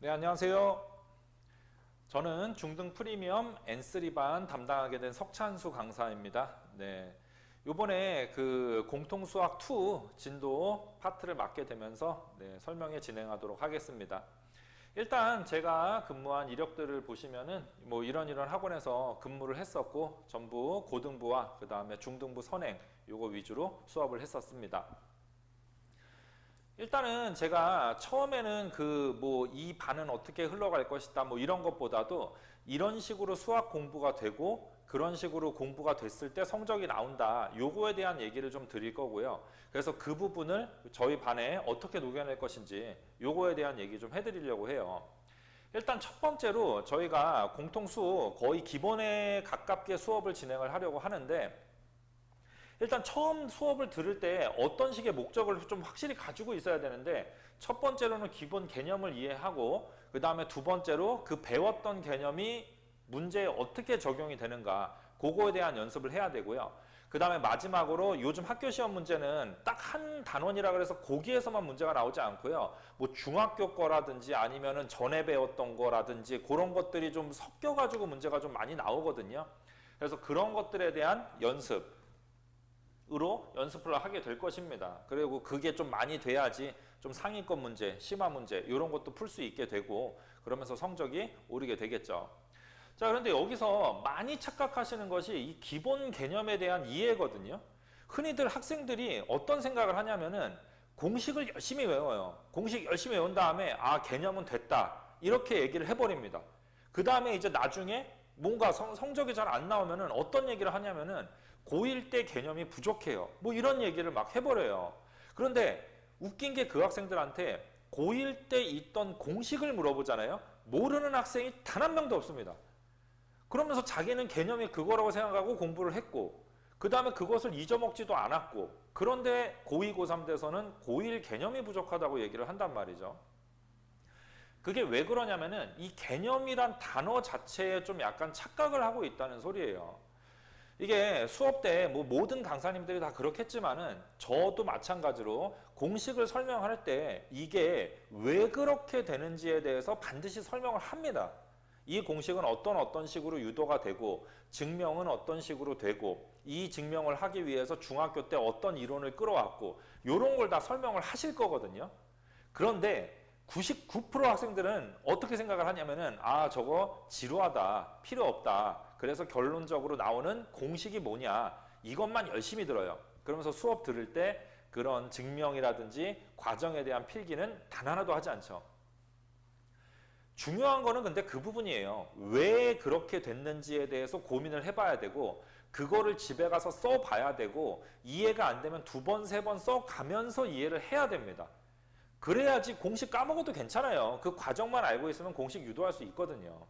네, 안녕하세요. 저는 중등 프리미엄 N3반 담당하게 된 석찬수 강사입니다. 네. 요번에 그 공통수학 2 진도 파트를 맡게 되면서 설명해 진행하도록 하겠습니다. 일단 제가 근무한 이력들을 보시면은 뭐 이런 학원에서 근무를 했었고 전부 고등부와 그 다음에 중등부 선행 요거 위주로 수업을 했었습니다. 일단은 제가 처음에는 이 반은 어떻게 흘러갈 것이다 뭐 이런 것보다도 이런 식으로 수학 공부가 되고 그런 식으로 공부가 됐을 때 성적이 나온다 요거에 대한 얘기를 좀 드릴 거고요. 그래서 그 부분을 저희 반에 어떻게 녹여낼 것인지 요거에 대한 얘기 좀 해드리려고 해요. 일단 첫 번째로 저희가 공통수 거의 기본에 가깝게 수업을 진행을 하려고 하는데, 일단 처음 수업을 들을 때 어떤 식의 목적을 좀 확실히 가지고 있어야 되는데, 첫 번째로는 기본 개념을 이해하고 그 다음에 두 번째로 그 배웠던 개념이 문제에 어떻게 적용이 되는가 그거에 대한 연습을 해야 되고요. 그 다음에 마지막으로 요즘 학교 시험 문제는 딱 한 단원이라 그래서 거기에서만 문제가 나오지 않고요. 뭐 중학교 거라든지 아니면은 전에 배웠던 거라든지 그런 것들이 좀 섞여가지고 문제가 좀 많이 나오거든요. 그래서 그런 것들에 대한 연습으로 연습을 하게 될 것입니다. 그리고 그게 좀 많이 돼야지 좀 상위권 문제, 심화 문제 이런 것도 풀 수 있게 되고 그러면서 성적이 오르게 되겠죠. 자, 그런데 여기서 많이 착각하시는 것이 이 기본 개념에 대한 이해거든요. 흔히들 학생들이 어떤 생각을 하냐면은 공식을 열심히 외워요. 공식 열심히 외운 다음에 개념은 됐다 이렇게 얘기를 해버립니다. 그 다음에 이제 나중에 뭔가 성적이 잘 안 나오면은 어떤 얘기를 하냐면은 고1 때 개념이 부족해요. 뭐 이런 얘기를 막 해버려요. 그런데 웃긴 게 그 학생들한테 고1 때 있던 공식을 물어보잖아요. 모르는 학생이 단 한 명도 없습니다. 그러면서 자기는 개념이 그거라고 생각하고 공부를 했고 그 다음에 그것을 잊어먹지도 않았고, 그런데 고2, 고3 돼서는 고1 개념이 부족하다고 얘기를 한단 말이죠. 그게 왜 그러냐면은 이 개념이란 단어 자체에 좀 약간 착각을 하고 있다는 소리예요. 이게 수업 때 뭐 모든 강사님들이 다 그렇겠지만은 저도 마찬가지로 공식을 설명할 때 이게 왜 그렇게 되는지에 대해서 반드시 설명을 합니다. 이 공식은 어떤 식으로 유도가 되고 증명은 어떤 식으로 되고 이 증명을 하기 위해서 중학교 때 어떤 이론을 끌어왔고 이런 걸 다 설명을 하실 거거든요. 그런데 99% 학생들은 어떻게 생각을 하냐면은 저거 지루하다, 필요 없다, 그래서 결론적으로 나오는 공식이 뭐냐 이것만 열심히 들어요. 그러면서 수업 들을 때 그런 증명이라든지 과정에 대한 필기는 단 하나도 하지 않죠. 중요한 거는 근데 그 부분이에요. 왜 그렇게 됐는지에 대해서 고민을 해봐야 되고 그거를 집에 가서 써봐야 되고 이해가 안 되면 두 번, 세 번 써가면서 이해를 해야 됩니다. 그래야지 공식 까먹어도 괜찮아요. 그 과정만 알고 있으면 공식 유도할 수 있거든요.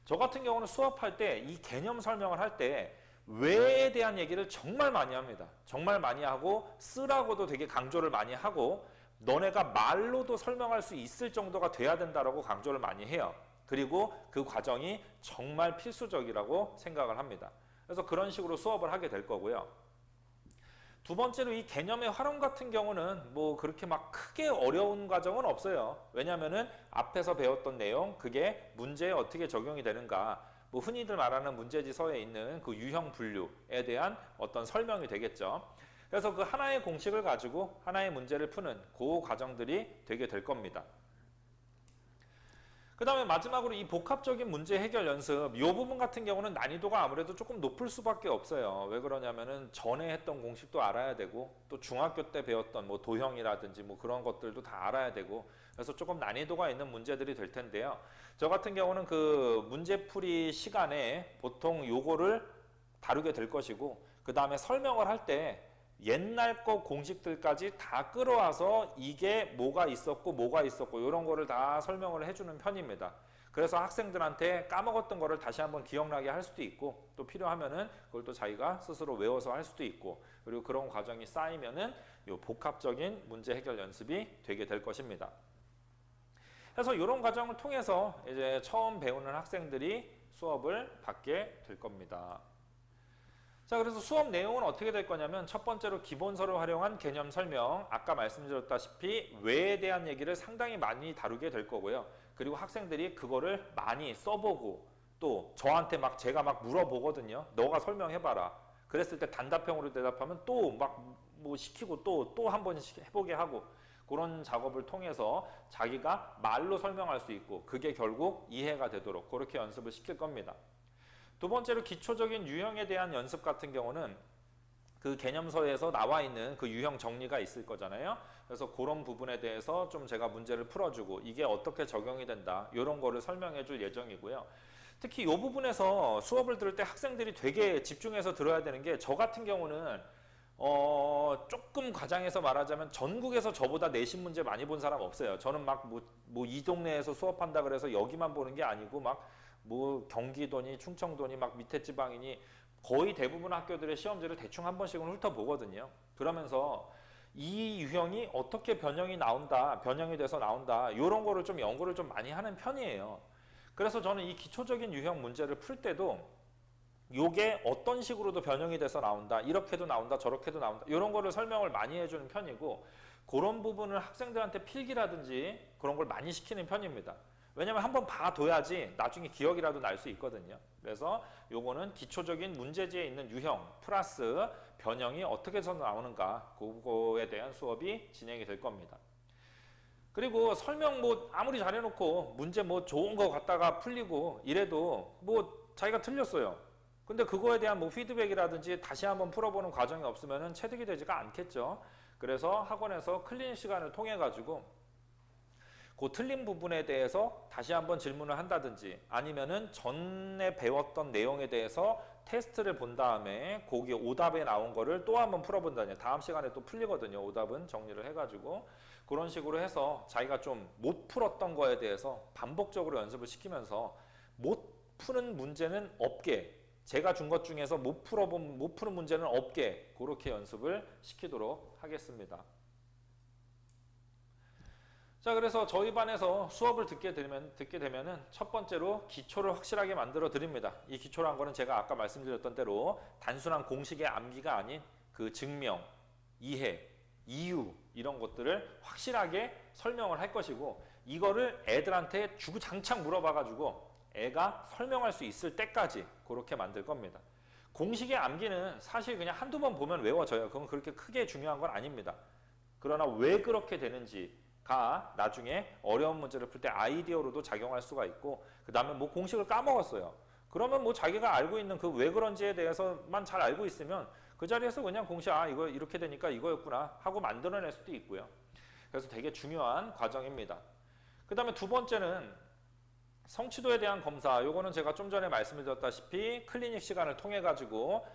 저 같은 경우는 수업할 때 이 개념 설명을 할 때 왜에 대한 얘기를 정말 많이 합니다. 정말 많이 하고 쓰라고도 되게 강조를 많이 하고 너네가 말로도 설명할 수 있을 정도가 돼야 된다라고 강조를 많이 해요. 그리고 그 과정이 정말 필수적이라고 생각을 합니다. 그래서 그런 식으로 수업을 하게 될 거고요. 두 번째로 이 개념의 활용 같은 경우는 뭐 그렇게 막 크게 어려운 과정은 없어요. 왜냐면은 앞에서 배웠던 내용, 그게 문제에 어떻게 적용이 되는가, 뭐 흔히들 말하는 문제지서에 있는 그 유형 분류에 대한 어떤 설명이 되겠죠. 그래서 그 하나의 공식을 가지고 하나의 문제를 푸는 그 과정들이 되게 될 겁니다. 그 다음에 마지막으로 이 복합적인 문제 해결 연습, 이 부분 같은 경우는 난이도가 아무래도 조금 높을 수밖에 없어요. 왜 그러냐면은 전에 했던 공식도 알아야 되고 또 중학교 때 배웠던 뭐 도형이라든지 뭐 그런 것들도 다 알아야 되고, 그래서 조금 난이도가 있는 문제들이 될 텐데요. 저 같은 경우는 그 문제풀이 시간에 보통 요거를 다루게 될 것이고, 그 다음에 설명을 할 때 옛날 거 공식들까지 다 끌어와서 이게 뭐가 있었고 이런 거를 다 설명을 해주는 편입니다. 그래서 학생들한테 까먹었던 거를 다시 한번 기억나게 할 수도 있고 또 필요하면은 그걸 또 자기가 스스로 외워서 할 수도 있고, 그리고 그런 과정이 쌓이면은 요 복합적인 문제 해결 연습이 되게 될 것입니다. 그래서 이런 과정을 통해서 이제 처음 배우는 학생들이 수업을 받게 될 겁니다. 자, 그래서 수업 내용은 어떻게 될 거냐면 첫 번째로 기본서를 활용한 개념 설명, 아까 말씀드렸다시피 외에 대한 얘기를 상당히 많이 다루게 될 거고요. 그리고 학생들이 그거를 많이 써보고 또 저한테 막 제가 막 물어보거든요. 너가 설명해봐라. 그랬을 때 단답형으로 대답하면 또 막 뭐 시키고 또 한 번씩 해보게 하고 그런 작업을 통해서 자기가 말로 설명할 수 있고 그게 결국 이해가 되도록 그렇게 연습을 시킬 겁니다. 두 번째로 기초적인 유형에 대한 연습 같은 경우는 그 개념서에서 나와 있는 그 유형 정리가 있을 거잖아요. 그래서 그런 부분에 대해서 좀 제가 문제를 풀어주고 이게 어떻게 적용이 된다 이런 거를 설명해 줄 예정이고요. 특히 이 부분에서 수업을 들을 때 학생들이 되게 집중해서 들어야 되는 게 저 같은 경우는 조금 과장해서 말하자면 전국에서 저보다 내신 문제 많이 본 사람 없어요. 저는 막 뭐 이 동네에서 수업한다 그래서 여기만 보는 게 아니고 막 뭐 경기도니 충청도니 막 밑에 지방이니 거의 대부분 학교들의 시험지를 대충 한 번씩은 훑어보거든요. 그러면서 이 유형이 어떻게 변형이 돼서 나온다 이런 거를 좀 연구를 좀 많이 하는 편이에요. 그래서 저는 이 기초적인 유형 문제를 풀 때도 요게 어떤 식으로도 변형이 돼서 나온다, 이렇게도 나온다, 저렇게도 나온다 이런 거를 설명을 많이 해주는 편이고 그런 부분을 학생들한테 필기라든지 그런 걸 많이 시키는 편입니다. 왜냐면 한번 봐둬야지 나중에 기억이라도 날 수 있거든요. 그래서 요거는 기초적인 문제지에 있는 유형 플러스 변형이 어떻게 해서 나오는가 그거에 대한 수업이 진행이 될 겁니다. 그리고 설명 뭐 아무리 잘해놓고 문제 뭐 좋은 거 갖다가 풀리고 이래도 뭐 자기가 틀렸어요. 근데 그거에 대한 뭐 피드백이라든지 다시 한번 풀어보는 과정이 없으면은 체득이 되지가 않겠죠. 그래서 학원에서 클리닉 시간을 통해 가지고 그 틀린 부분에 대해서 다시 한번 질문을 한다든지 아니면은 전에 배웠던 내용에 대해서 테스트를 본 다음에 거기 오답에 나온 거를 또 한번 풀어본다니 다음 시간에 또 풀리거든요. 오답은 정리를 해가지고 그런 식으로 해서 자기가 좀 못 풀었던 거에 대해서 반복적으로 연습을 시키면서 못 푸는 문제는 없게 제가 준 것 중에서 못 푸는 문제는 없게 그렇게 연습을 시키도록 하겠습니다. 자, 그래서 저희 반에서 수업을 듣게 되면은 첫 번째로 기초를 확실하게 만들어 드립니다. 이 기초란 거는 제가 아까 말씀드렸던 대로 단순한 공식의 암기가 아닌 그 증명, 이해, 이유 이런 것들을 확실하게 설명을 할 것이고 이거를 애들한테 주구장창 물어봐가지고 애가 설명할 수 있을 때까지 그렇게 만들 겁니다. 공식의 암기는 사실 그냥 한두 번 보면 외워져요. 그건 그렇게 크게 중요한 건 아닙니다. 그러나 왜 그렇게 되는지가 나중에 어려운 문제를 풀 때 아이디어로도 작용할 수가 있고 그 다음에 뭐 공식을 까먹었어요. 그러면 뭐 자기가 알고 있는 그 왜 그런지에 대해서만 잘 알고 있으면 그 자리에서 그냥 공식 이거 이렇게 되니까 이거였구나 하고 만들어낼 수도 있고요. 그래서 되게 중요한 과정입니다. 그 다음에 두 번째는 성취도에 대한 검사, 요거는 제가 좀 전에 말씀드렸다시피 클리닉 시간을 통해 가지고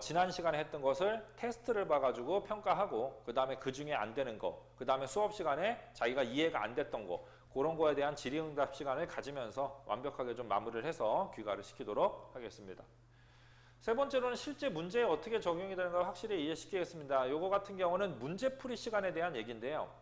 지난 시간에 했던 것을 테스트를 봐가지고 평가하고 그 다음에 그 중에 안 되는 거, 그 다음에 수업 시간에 자기가 이해가 안 됐던 거 그런 거에 대한 질의응답 시간을 가지면서 완벽하게 좀 마무리를 해서 귀가를 시키도록 하겠습니다. 세 번째로는 실제 문제에 어떻게 적용이 되는가 확실히 이해시키겠습니다. 요거 같은 경우는 문제풀이 시간에 대한 얘기인데요.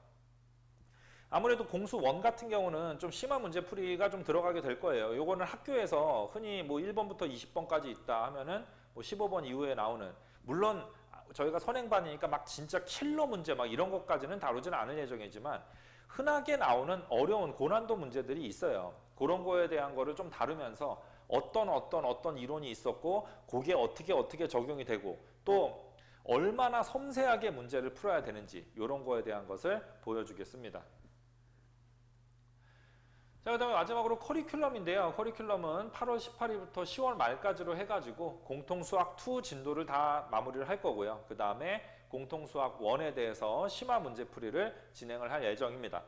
아무래도 공수 1 같은 경우는 좀 심한 문제풀이가 좀 들어가게 될 거예요. 요거는 학교에서 흔히 뭐 1번부터 20번까지 있다 하면은 뭐 15번 이후에 나오는 물론 저희가 선행반이니까 막 진짜 킬러 문제 막 이런 것까지는 다루지는 않을 예정이지만 흔하게 나오는 어려운 고난도 문제들이 있어요. 그런 거에 대한 거를 좀 다루면서 어떤 이론이 있었고 그게 어떻게 적용이 되고 또 얼마나 섬세하게 문제를 풀어야 되는지 이런 거에 대한 것을 보여주겠습니다. 자, 그 다음에 마지막으로 커리큘럼인데요. 커리큘럼은 8월 18일부터 10월 말까지로 해가지고 공통수학 2 진도를 다 마무리를 할 거고요. 그 다음에 공통수학 1에 대해서 심화 문제풀이를 진행을 할 예정입니다.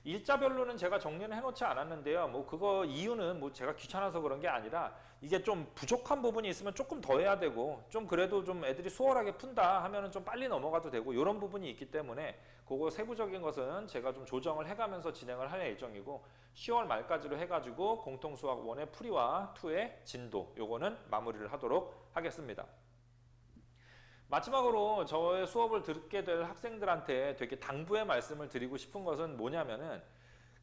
일자별로는 제가 정리는 해놓지 않았는데요. 뭐 그거 이유는 뭐 제가 귀찮아서 그런 게 아니라 이게 좀 부족한 부분이 있으면 조금 더 해야 되고 좀 그래도 좀 애들이 수월하게 푼다 하면은 좀 빨리 넘어가도 되고 이런 부분이 있기 때문에 그거 세부적인 것은 제가 좀 조정을 해가면서 진행을 할 예정이고 10월 말까지로 해가지고 공통수학 1의 풀이와 2의 진도 요거는 마무리를 하도록 하겠습니다. 마지막으로 저의 수업을 듣게 될 학생들한테 되게 당부의 말씀을 드리고 싶은 것은 뭐냐면은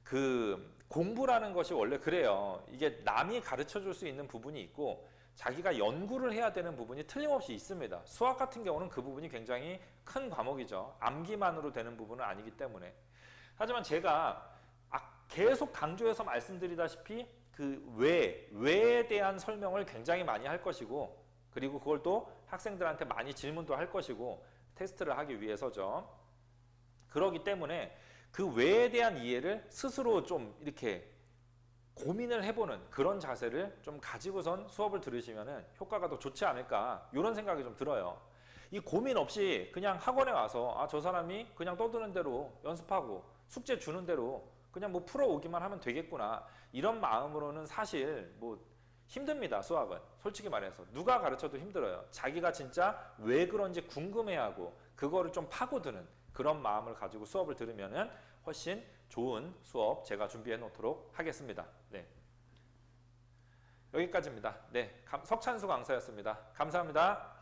그 공부라는 것이 원래 그래요. 이게 남이 가르쳐 줄 수 있는 부분이 있고 자기가 연구를 해야 되는 부분이 틀림없이 있습니다. 수학 같은 경우는 그 부분이 굉장히 큰 과목이죠. 암기만으로 되는 부분은 아니기 때문에. 하지만 제가 계속 강조해서 말씀드리다시피 그 외에 대한 설명을 굉장히 많이 할 것이고, 그리고 그걸 또 학생들한테 많이 질문도 할 것이고 테스트를 하기 위해서죠. 그렇기 때문에 그 외에 대한 이해를 스스로 좀 이렇게 고민을 해보는 그런 자세를 좀 가지고선 수업을 들으시면 효과가 더 좋지 않을까, 이런 생각이 좀 들어요. 이 고민 없이 그냥 학원에 와서 저 사람이 그냥 떠드는 대로 연습하고 숙제 주는 대로 그냥 뭐 풀어오기만 하면 되겠구나, 이런 마음으로는 사실 뭐 힘듭니다. 수학은 솔직히 말해서 누가 가르쳐도 힘들어요. 자기가 진짜 왜 그런지 궁금해하고 그거를 좀 파고드는 그런 마음을 가지고 수업을 들으면은 훨씬 좋은 수업 제가 준비해 놓도록 하겠습니다. 네. 여기까지입니다. 네, 석찬수 강사였습니다. 감사합니다.